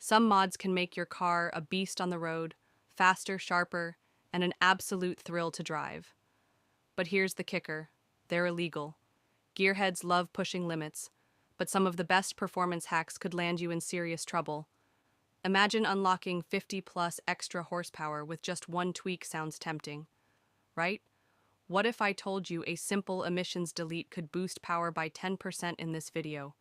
Some mods can make your car a beast on the road, faster, sharper, and an absolute thrill to drive. But here's the kicker: they're illegal. Gearheads love pushing limits, but some of the best performance hacks could land you in serious trouble. Imagine unlocking 50 plus extra horsepower with just one tweak sounds tempting, right? What if I told you a simple emissions delete could boost power by 10% in this video?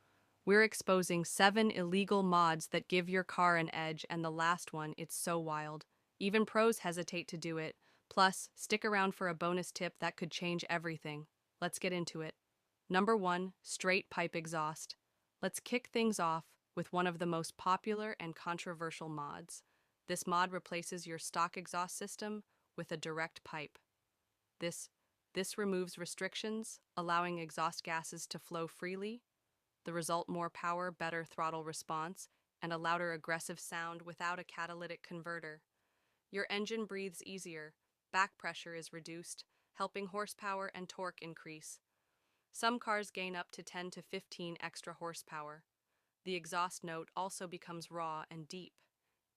We're exposing 7 illegal mods that give your car an edge, and the last one, it's so wild. Even pros hesitate to do it. Plus, stick around for a bonus tip that could change everything. Let's get into it. Number 1, straight pipe exhaust. Let's kick things off with one of the most popular and controversial mods. This mod replaces your stock exhaust system with a direct pipe. This this removes restrictions, allowing exhaust gases to flow freely. The result: more power, better throttle response, and a louder aggressive sound without a catalytic converter. Your engine breathes easier, back pressure is reduced, helping horsepower and torque increase. Some cars gain up to 10 to 15 extra horsepower. The exhaust note also becomes raw and deep.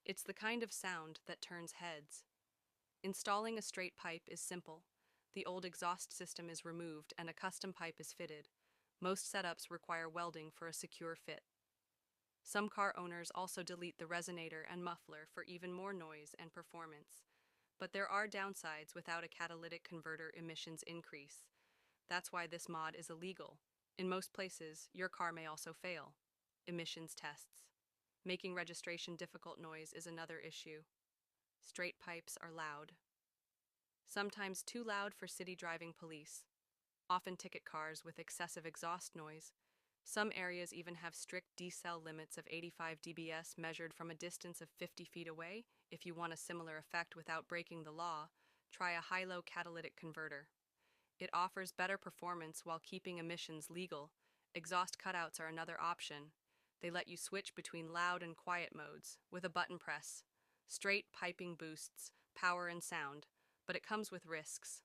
It's the kind of sound that turns heads. Installing a straight pipe is simple. The old exhaust system is removed and a custom pipe is fitted. Most setups require welding for a secure fit. Some car owners also delete the resonator and muffler for even more noise and performance. But there are downsides: without a catalytic converter, emissions increase. That's why this mod is illegal. In most places, your car may also fail. Emissions tests. Making registration difficult: noise is another issue. Straight pipes are loud, sometimes too loud for city driving police. Often ticket cars with excessive exhaust noise. Some areas even have strict decibel limits of 85 dBs measured from a distance of 50 feet away. If you want a similar effect without breaking the law, try a high-low catalytic converter. It offers better performance while keeping emissions legal. Exhaust cutouts are another option. They let you switch between loud and quiet modes with a button press. Straight piping boosts power and sound, but it comes with risks.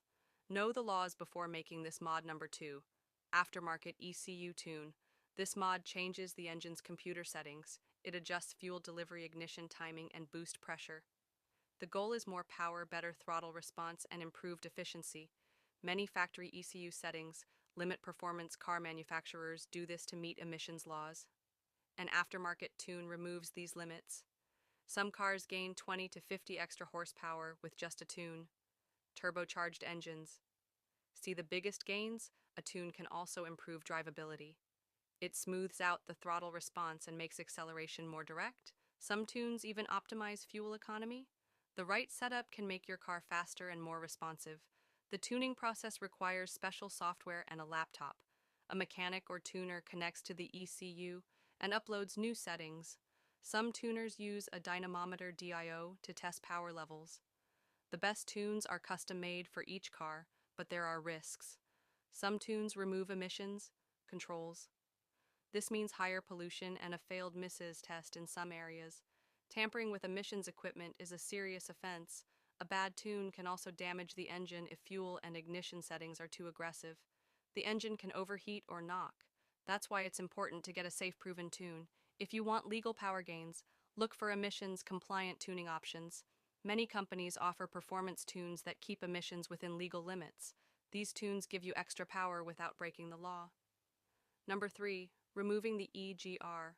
Know the laws before making this mod. Number 2, aftermarket ECU tune. This mod changes the engine's computer settings. It adjusts fuel delivery, ignition timing, and boost pressure. The goal is more power, better throttle response, and improved efficiency. Many factory ECU settings limit performance. Car manufacturers do this to meet emissions laws. An aftermarket tune removes these limits. Some cars gain 20 to 50 extra horsepower with just a tune. Turbocharged engines. See the biggest gains? A tune can also improve drivability. It smooths out the throttle response and makes acceleration more direct. Some tunes even optimize fuel economy. The right setup can make your car faster and more responsive. The tuning process requires special software and a laptop. A mechanic or tuner connects to the ECU and uploads new settings. Some tuners use a dynamometer DIO to test power levels. The best tunes are custom made for each car, but there are risks. Some tunes remove emissions controls. This means higher pollution and a failed misses test in some areas. Tampering with emissions equipment is a serious offense. A bad tune can also damage the engine if fuel and ignition settings are too aggressive. The engine can overheat or knock. That's why it's important to get a safe, proven tune. If you want legal power gains, look for emissions compliant tuning options. Many companies offer performance tunes that keep emissions within legal limits. These tunes give you extra power without breaking the law. Number 3, removing the EGR,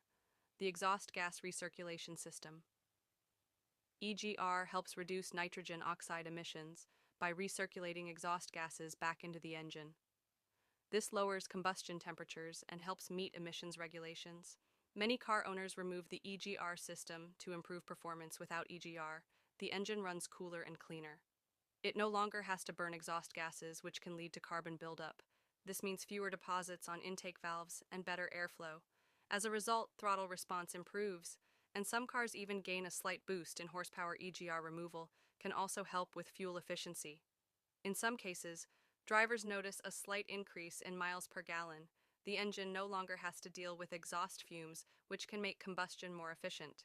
the exhaust gas recirculation system. EGR helps reduce nitrogen oxide emissions by recirculating exhaust gases back into the engine. This lowers combustion temperatures and helps meet emissions regulations. Many car owners remove the EGR system to improve performance. Without EGR, the engine runs cooler and cleaner. It no longer has to burn exhaust gases, which can lead to carbon buildup. This means fewer deposits on intake valves and better airflow. As a result, throttle response improves, and some cars even gain a slight boost in horsepower. EGR removal can also help with fuel efficiency. In some cases, drivers notice a slight increase in miles per gallon. The engine no longer has to deal with exhaust fumes, which can make combustion more efficient.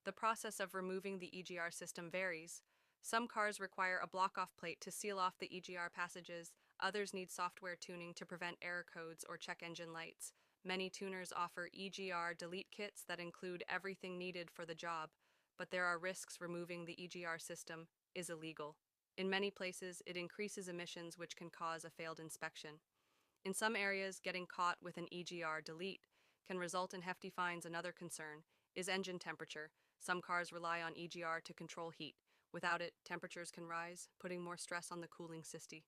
The process of removing the EGR system varies. Some cars require a block-off plate to seal off the EGR passages. Others need software tuning to prevent error codes or check engine lights. Many tuners offer EGR delete kits that include everything needed for the job, but there are risks removing the EGR system is illegal. In many places, it increases emissions, which can cause a failed inspection. In some areas, getting caught with an EGR delete can result in hefty fines. Another concern is engine temperature. Some cars rely on EGR to control heat. Without it, temperatures can rise, putting more stress on the cooling system.